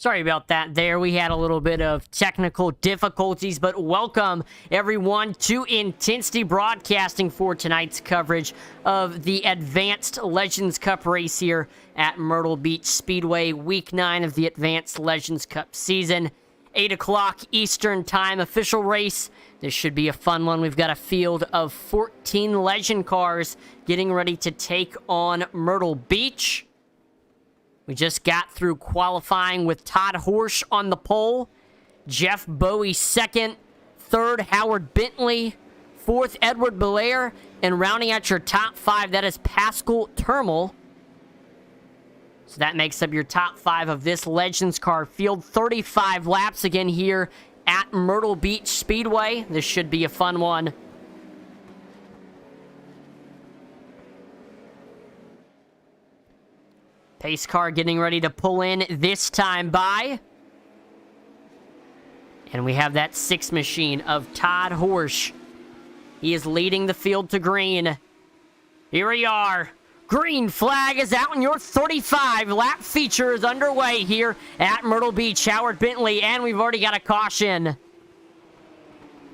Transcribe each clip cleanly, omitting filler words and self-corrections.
Sorry about that there. We had a little bit of technical difficulties, but welcome everyone to Intensity Broadcasting for tonight's coverage of the Advanced Legends Cup race here at Myrtle Beach Speedway, Week 9 of the Advanced Legends Cup season. 8 o'clock Eastern Time official race. This should be a fun one. We've got a field of 14 Legend cars getting ready to take on Myrtle Beach. We just got through qualifying with Todd Horsch on the pole, Jeff Bowie second, third Howard Bentley, fourth Edward Belair, and rounding out your top 5, that is Pascal Termal. So that makes up your top 5 of this Legends car field. 35 laps again here at Myrtle Beach Speedway. This should be a fun one. Pace car getting ready to pull in this time by. And we have that 6 machine of Todd Horsch. He is leading the field to green. Here we are. Green flag is out, and your 35-lap feature is underway here at Myrtle Beach. Howard Bentley, and we've already got a caution.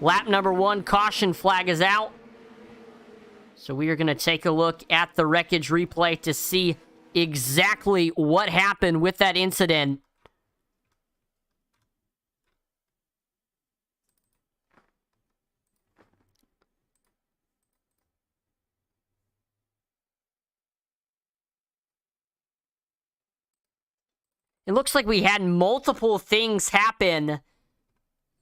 Lap number 1, caution flag is out. So we are going to take a look at the wreckage replay to see exactly what happened with that incident. It looks like we had multiple things happen,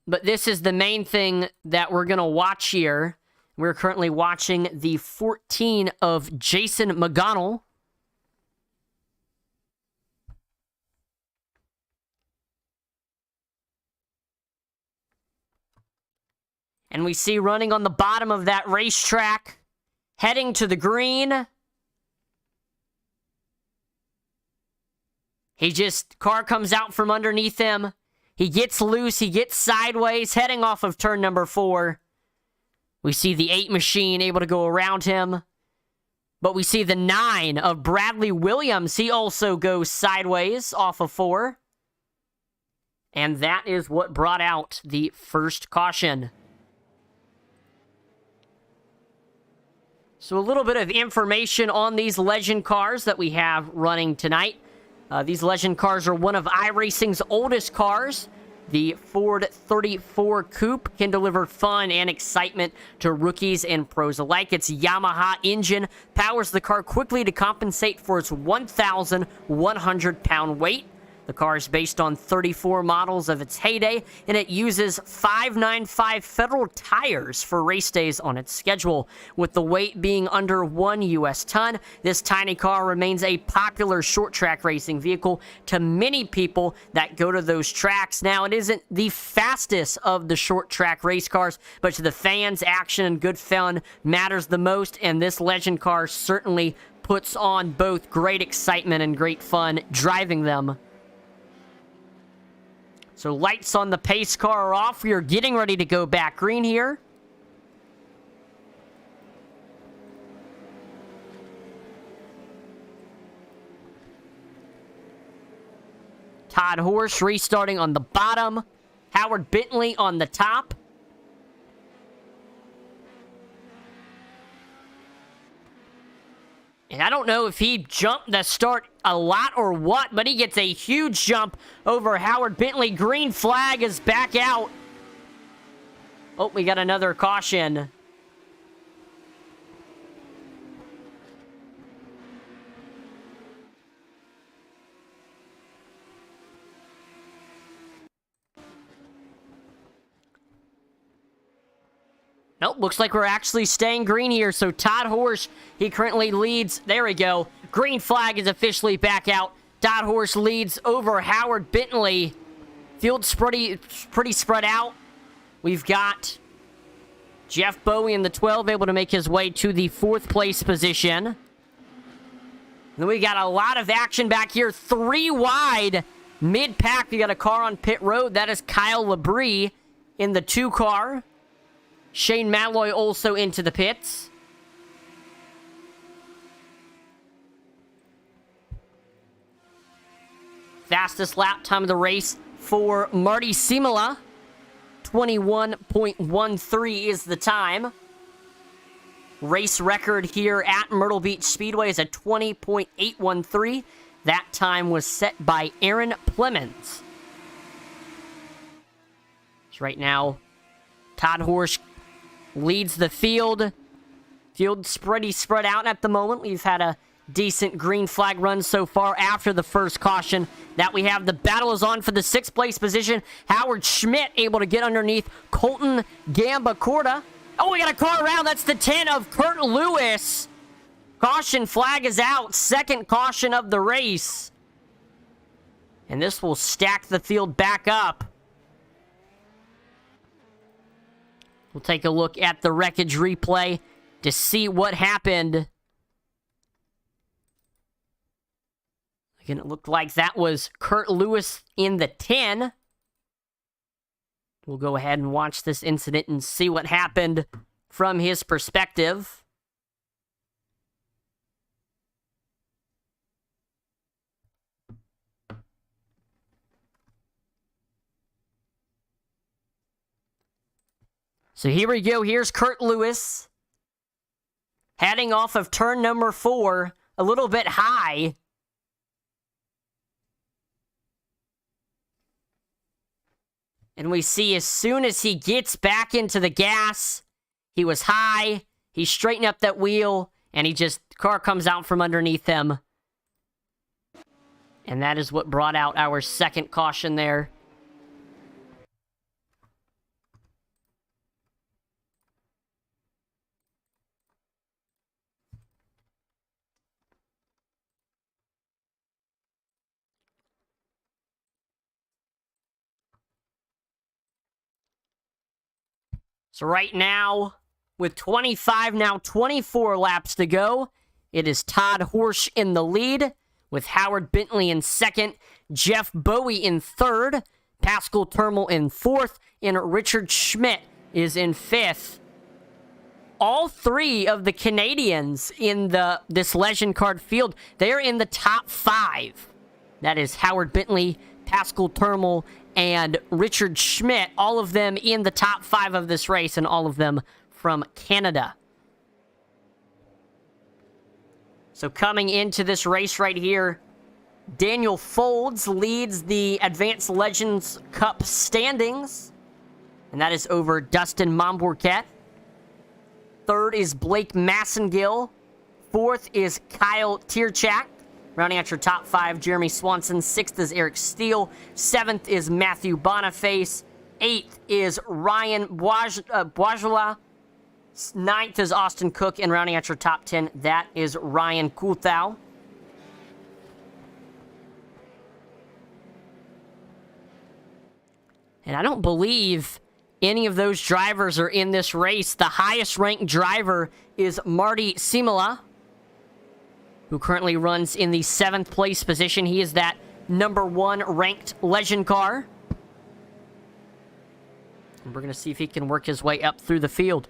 but this is the main thing that we're going to watch here. We're currently watching the 14 of Jason McGonnell. And we see running on the bottom of that racetrack, heading to the green. Car comes out from underneath him. He gets loose, he gets sideways, heading off of turn number 4. We see the 8 machine able to go around him. But we see the 9 of Bradley Williams. He also goes sideways off of 4. And that is what brought out the first caution. So a little bit of information on these Legend cars that we have running tonight. These Legend cars are one of iRacing's oldest cars. The Ford 34 Coupe can deliver fun and excitement to rookies and pros alike. Its Yamaha engine powers the car quickly to compensate for its 1,100-pound weight. The car is based on 34 models of its heyday, and it uses 595 Federal tires for race days on its schedule. With the weight being under 1 U.S. ton, this tiny car remains a popular short-track racing vehicle to many people that go to those tracks. Now, it isn't the fastest of the short-track race cars, but to the fans, action and good fun matters the most, and this Legend car certainly puts on both great excitement and great fun driving them. So lights on the pace car are off. We are getting ready to go back green here. Todd Horsch restarting on the bottom. Howard Bentley on the top. And I don't know if he jumped the start a lot or what, but he gets a huge jump over Howard Bentley. Green flag is back out. Oh, we got another caution. Nope, looks like we're actually staying green here. So Todd Horsch, he currently leads. There we go. Green flag is officially back out. Todd Horsch leads over Howard Bentley. Field's pretty spread out. We've got Jeff Bowie in the 12 able to make his way to the 4th place position. Then we got a lot of action back here. 3 wide. Mid-pack, we got a car on pit road. That is Kyle Labrie in the 2 car. Shane Malloy also into the pits. Fastest lap time of the race for Marty Simula. 21.13 is the time. Race record here at Myrtle Beach Speedway is a 20.813. That time was set by Aaron Plemons. So right now, Todd Horsch leads the field. Field's pretty spread out at the moment. We've had a decent green flag run so far after the first caution that we have. The battle is on for the 6th place position. Howard Schmidt able to get underneath Colton Gambacorda. Oh, we got a car around. That's the 10 of Kurt Lewis. Caution flag is out. 2nd caution of the race. And this will stack the field back up. We'll take a look at the wreckage replay to see what happened. Again, it looked like that was Kurt Lewis in the 10. We'll go ahead and watch this incident and see what happened from his perspective. So here we go. Here's Kurt Lewis heading off of turn number 4, a little bit high. And we see as soon as he gets back into the gas, he was high, he straightened up that wheel, and car comes out from underneath him. And that is what brought out our 2nd caution there. So right now, with 24 laps to go, it is Todd Horsch in the lead, with Howard Bentley in 2nd, Jeff Bowie in 3rd, Pascal Termel in 4th, and Richard Schmidt is in 5th. All 3 of the Canadians in this Legend Card field, they're in the top 5. That is Howard Bentley, Pascal Termel, and Richard Schmidt, all of them in the top 5 of this race, and all of them from Canada. So coming into this race right here, Daniel Folds leads the Advanced Legends Cup standings, and that is over Dustin Mombourquette. 3rd is Blake Massengill. 4th is Kyle Tierchak. Rounding out your top 5, Jeremy Swanson. 6th is Eric Steele. 7th is Matthew Boniface. 8th is Ryan Boisjola. 9th is Austin Cook. And rounding out your top 10, that is Ryan Coulthau. And I don't believe any of those drivers are in this race. The highest ranked driver is Marty Simula, who currently runs in the 7th place position. He is that number 1 ranked legend car. And we're going to see if he can work his way up through the field.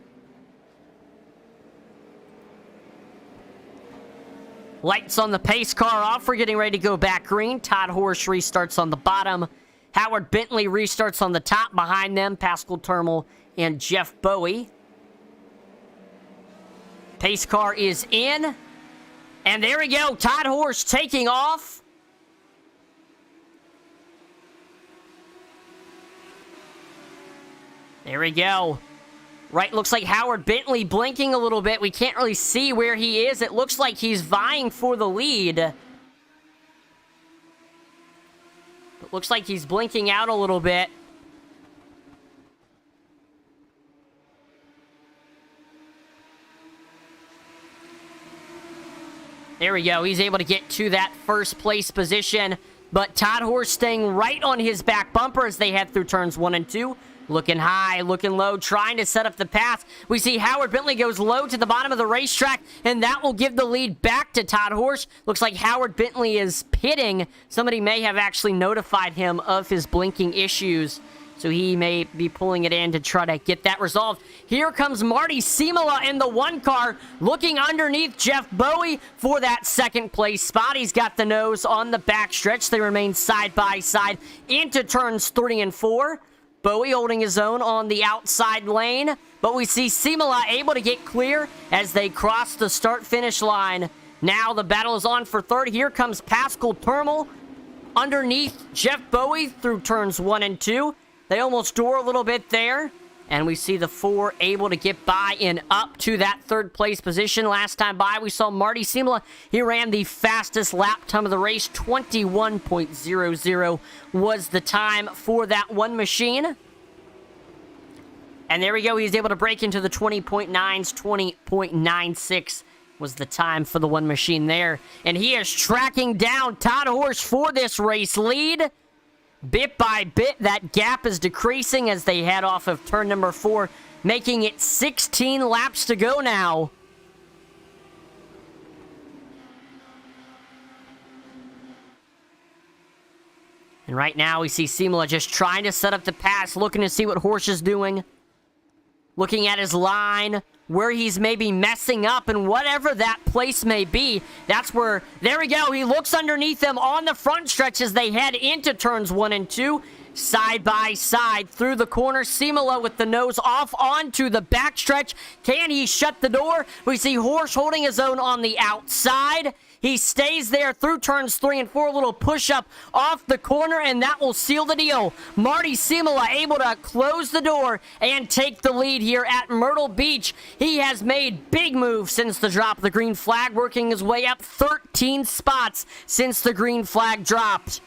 Lights on the pace car off. We're getting ready to go back green. Todd Horsch restarts on the bottom. Howard Bentley restarts on the top. Behind them, Pascal Termel and Jeff Bowie. Pace car is in. And there we go. Todd Horsch taking off. There we go. Right, looks like Howard Bentley blinking a little bit. We can't really see where he is. It looks like he's vying for the lead. It looks like he's blinking out a little bit. There we go. He's able to get to that 1st place position. But Todd Horsch staying right on his back bumper as they head through turns 1 and 2. Looking high, looking low, trying to set up the path. We see Howard Bentley goes low to the bottom of the racetrack, and that will give the lead back to Todd Horsch. Looks like Howard Bentley is pitting. Somebody may have actually notified him of his blinking issues. So he may be pulling it in to try to get that resolved. Here comes Marty Simula in the one car, looking underneath Jeff Bowie for that second place spot. He's got the nose on the backstretch. They remain side by side into turns 3 and 4. Bowie holding his own on the outside lane. But we see Simula able to get clear as they cross the start-finish line. Now the battle is on for third. Here comes Pascal Termal underneath Jeff Bowie through turns 1 and 2. They almost door a little bit there. And we see the 4 able to get by and up to that third place position. Last time by, we saw Marty Simula. He ran the fastest lap time of the race. 21.00 was the time for that one machine. And there we go. He's able to break into the 20.9s. 20.96 was the time for the one machine there. And he is tracking down Todd Horsch for this race lead. Bit by bit, that gap is decreasing as they head off of turn number 4, making it 16 laps to go now. And right now, we see Simula just trying to set up the pass, looking to see what Horsch is doing. Looking at his line, where he's maybe messing up, and whatever that place may be, that's where, there we go, he looks underneath them on the front stretch as they head into turns 1 and 2, side by side, through the corner. Simula with the nose off onto the backstretch. Can he shut the door? We see Horsch holding his own on the outside. He stays there through turns 3 and 4. A little push-up off the corner, and that will seal the deal. Marty Simula able to close the door and take the lead here at Myrtle Beach. He has made big moves since the drop of the green flag, working his way up 13 spots since the green flag dropped.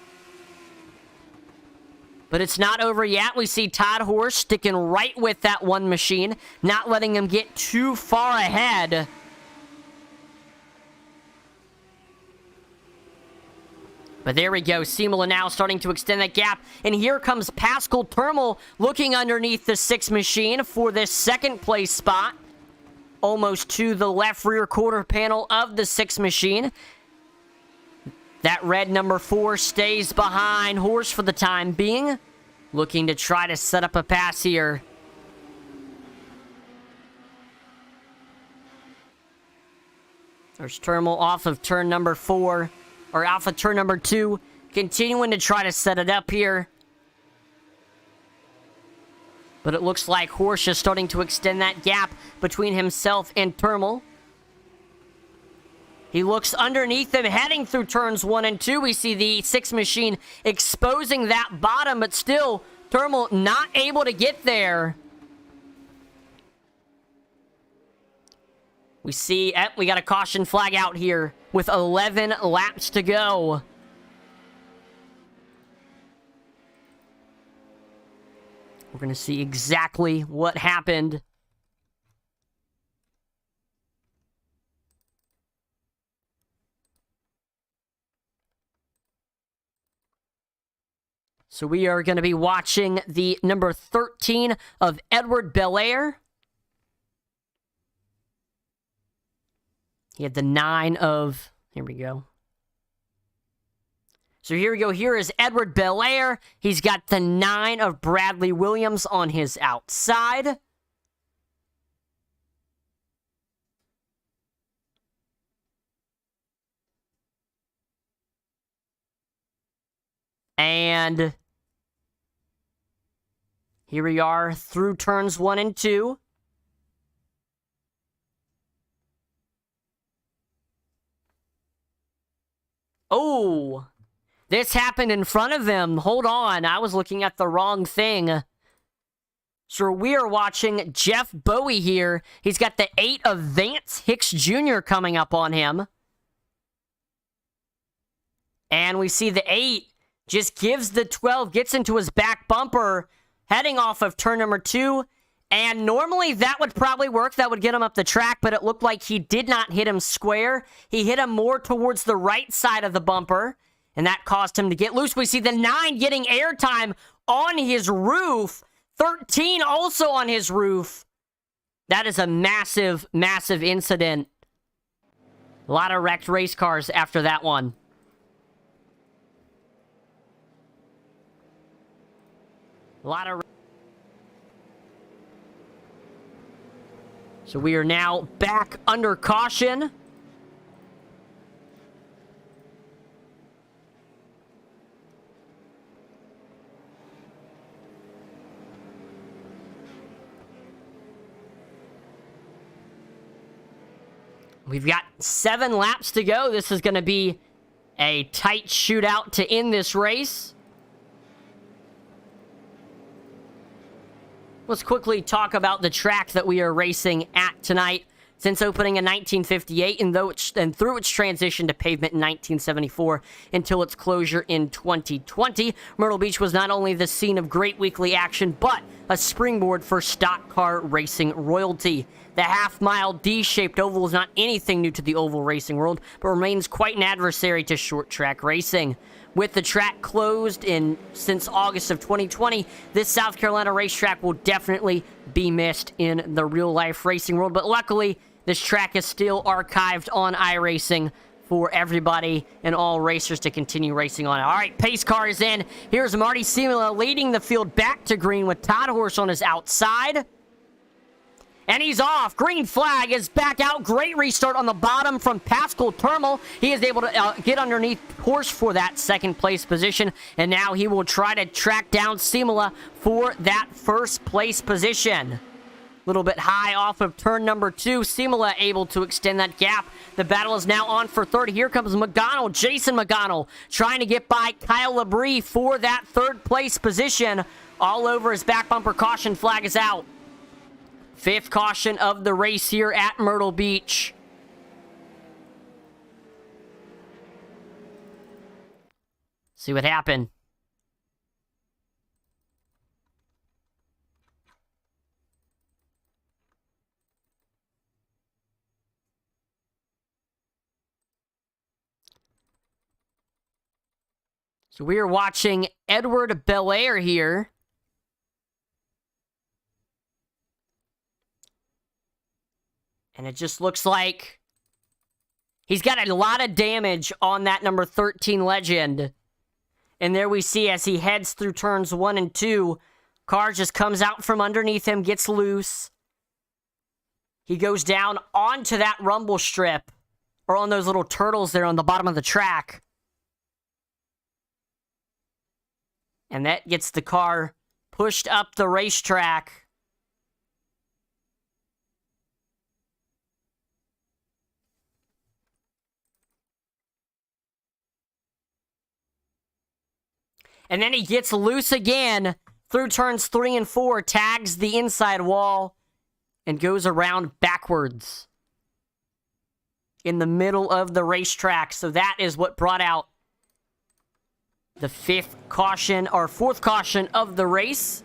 But it's not over yet. We see Todd Horsch sticking right with that one machine, not letting him get too far ahead. But there we go. Simula now starting to extend that gap. And here comes Pascal Termal looking underneath the 6 machine for this second place spot. Almost to the left rear quarter panel of the 6 machine. That red number 4 stays behind Horsch for the time being. Looking to try to set up a pass here. There's Termal off of turn number 4. Or off of turn number 2. Continuing to try to set it up here. But it looks like Horsch is starting to extend that gap between himself and Termal. He looks underneath him, heading through turns 1 and 2. We see the 6 machine exposing that bottom, but still, Termal not able to get there. We see, we got a caution flag out here with 11 laps to go. We're going to see exactly what happened. So we are going to be watching the number 13 of Edward Belair. He had the 9 of... Here we go. So here we go. Here is Edward Belair. He's got the 9 of Bradley Williams on his outside. And here we are through turns 1 and 2. Oh, this happened in front of him. Hold on, I was looking at the wrong thing. So we are watching Jeff Bowie here. He's got the 8 of Vance Hicks Jr. coming up on him. And we see the 8 just gives the 12, gets into his back bumper, heading off of turn number 2. And normally that would probably work. That would get him up the track, but it looked like he did not hit him square. He hit him more towards the right side of the bumper, and that caused him to get loose. We see the 9 getting airtime on his roof. 13 also on his roof. That is a massive, massive incident. A lot of wrecked race cars after that one. A lot of... So we are now back under caution. We've got 7 laps to go. This is going to be a tight shootout to end this race. Let's quickly talk about the track that we are racing at tonight. Since opening in 1958 and through its transition to pavement in 1974 until its closure in 2020, Myrtle Beach was not only the scene of great weekly action, but a springboard for stock car racing royalty. The half-mile D-shaped oval is not anything new to the oval racing world, but remains quite an adversary to short-track racing. With the track closed since August of 2020, this South Carolina racetrack will definitely be missed in the real-life racing world. But luckily, this track is still archived on iRacing for everybody and all racers to continue racing on it. All right, pace car is in. Here's Marty Simula leading the field back to green with Todd Horse on his outside. And he's off. Green flag is back out. Great restart on the bottom from Pascal Termal. He is able to get underneath Horse for that second place position. And now he will try to track down Simula for that first place position. A little bit high off of turn number 2. Simula able to extend that gap. The battle is now on for third. Here comes McGonnell, Jason McGonnell, trying to get by Kyle Labrie for that third place position. All over his back bumper. Caution flag is out. 5th caution of the race here at Myrtle Beach. See what happened. So we are watching Edward Belair here. And it just looks like he's got a lot of damage on that number 13 Legend. And there we see as he heads through turns 1 and 2, car just comes out from underneath him, gets loose. He goes down onto that rumble strip, or on those little turtles there on the bottom of the track. And that gets the car pushed up the racetrack. And then he gets loose again through turns 3 and 4, tags the inside wall, and goes around backwards in the middle of the racetrack. So that is what brought out the 5th caution, or 4th caution of the race.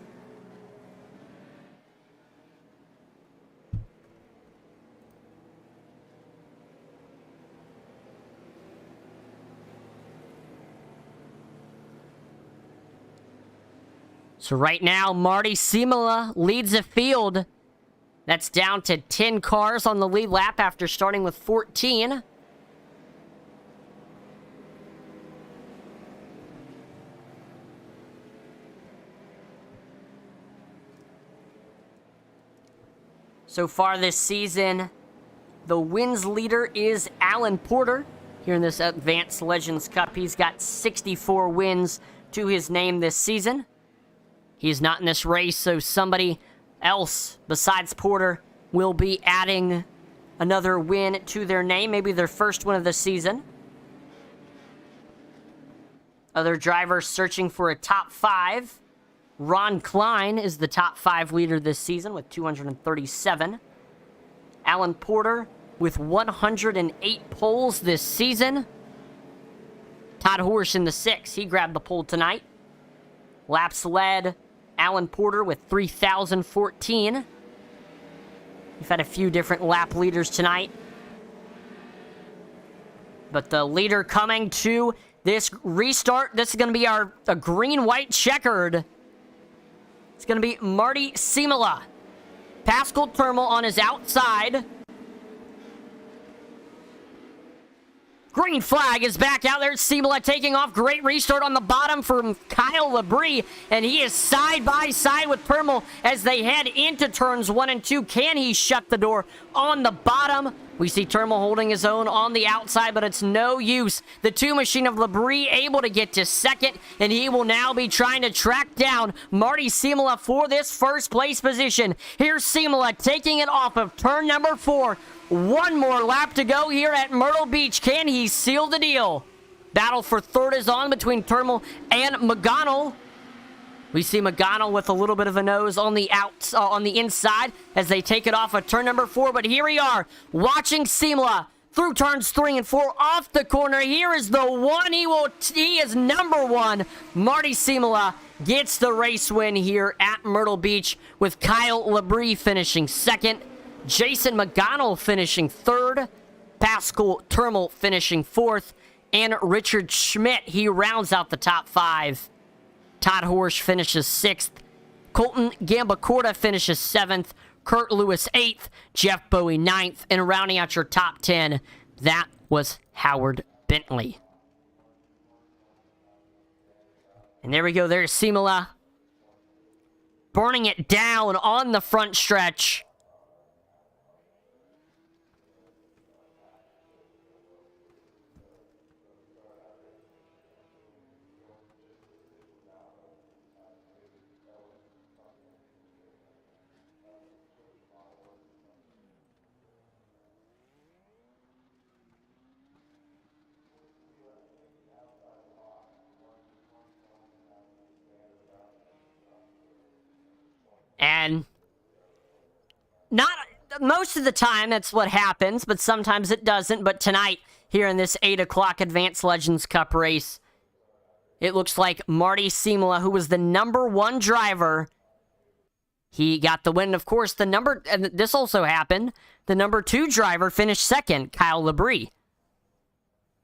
So right now, Marty Simula leads the field. That's down to 10 cars on the lead lap after starting with 14. So far this season, the wins leader is Alan Porter here in this Advanced Legends Cup. He's got 64 wins to his name this season. He's not in this race, so somebody else besides Porter will be adding another win to their name, maybe their first win of the season. Other drivers searching for a top 5. Ron Klein is the top 5 leader this season with 237. Alan Porter with 108 poles this season. Todd Horse in the 6. He grabbed the pole tonight. Laps led, Alan Porter with 3,014. We've had a few different lap leaders tonight. But the leader coming to this restart, this is going to be a green-white checkered. It's going to be Marty Simula. Pascal Termal on his outside. Green flag is back out there. Simula taking off. Great restart on the bottom from Kyle Labrie. And he is side by side with Permal as they head into turns 1 and 2. Can he shut the door on the bottom? We see Termal holding his own on the outside, but it's no use. The 2 machine of Labrie able to get to second, and he will now be trying to track down Marty Simula for this first place position. Here's Simula taking it off of turn number 4. One more lap to go here at Myrtle Beach. Can he seal the deal? Battle for third is on between Termal and McGonnell. We see McGonnell with a little bit of a nose on the on the inside as they take it off of turn number 4. But here we are, watching Simula through turns 3 and 4 off the corner. Here is the one. He is number 1. Marty Simula gets the race win here at Myrtle Beach, with Kyle Labrie finishing second, Jason McGonnell finishing third, Pascal Termal finishing fourth, and Richard Schmidt, he rounds out the top 5. Todd Horsch finishes 6th. Colton Gambacorta finishes 7th. Kurt Lewis 8th. Jeff Bowie 9th. And rounding out your top 10, that was Howard Bentley. And there we go. There's Simula burning it down on the front stretch. And not most of the time that's what happens, but sometimes it doesn't. But tonight, here in this 8 o'clock Advanced Legends Cup race, it looks like Marty Simula, who was the number 1 driver, he got the win. Of course, and this also happened, the number 2 driver finished second, Kyle Labrie.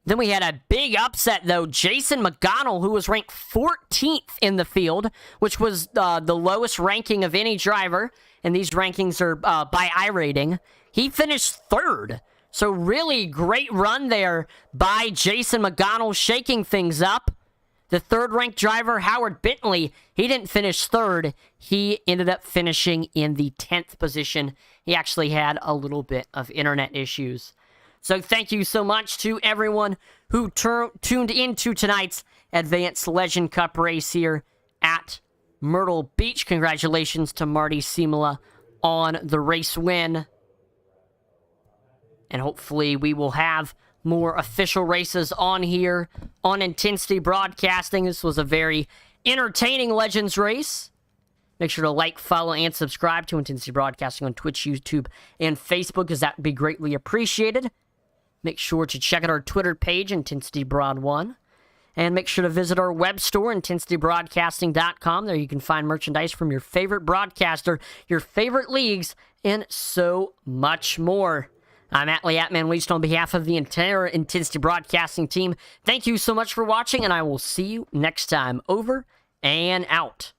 Then we had a big upset, though. Jason McGonnell, who was ranked 14th in the field, which was the lowest ranking of any driver, and these rankings are by iRating. He finished 3rd. So really great run there by Jason McGonnell, shaking things up. The 3rd-ranked driver, Howard Bentley, he didn't finish 3rd. He ended up finishing in the 10th position. He actually had a little bit of internet issues. So thank you so much to everyone who tuned into tonight's Advanced Legend Cup race here at Myrtle Beach. Congratulations to Marty Simula on the race win. And hopefully we will have more official races on here on Intensity Broadcasting. This was a very entertaining Legends race. Make sure to like, follow, and subscribe to Intensity Broadcasting on Twitch, YouTube, and Facebook, as that would be greatly appreciated. Make sure to check out our Twitter page, IntensityBroad1. And make sure to visit our web store, IntensityBroadcasting.com. There you can find merchandise from your favorite broadcaster, your favorite leagues, and so much more. I'm Atlee Atman-Least on behalf of the entire Intensity Broadcasting team. Thank you so much for watching, and I will see you next time. Over and out.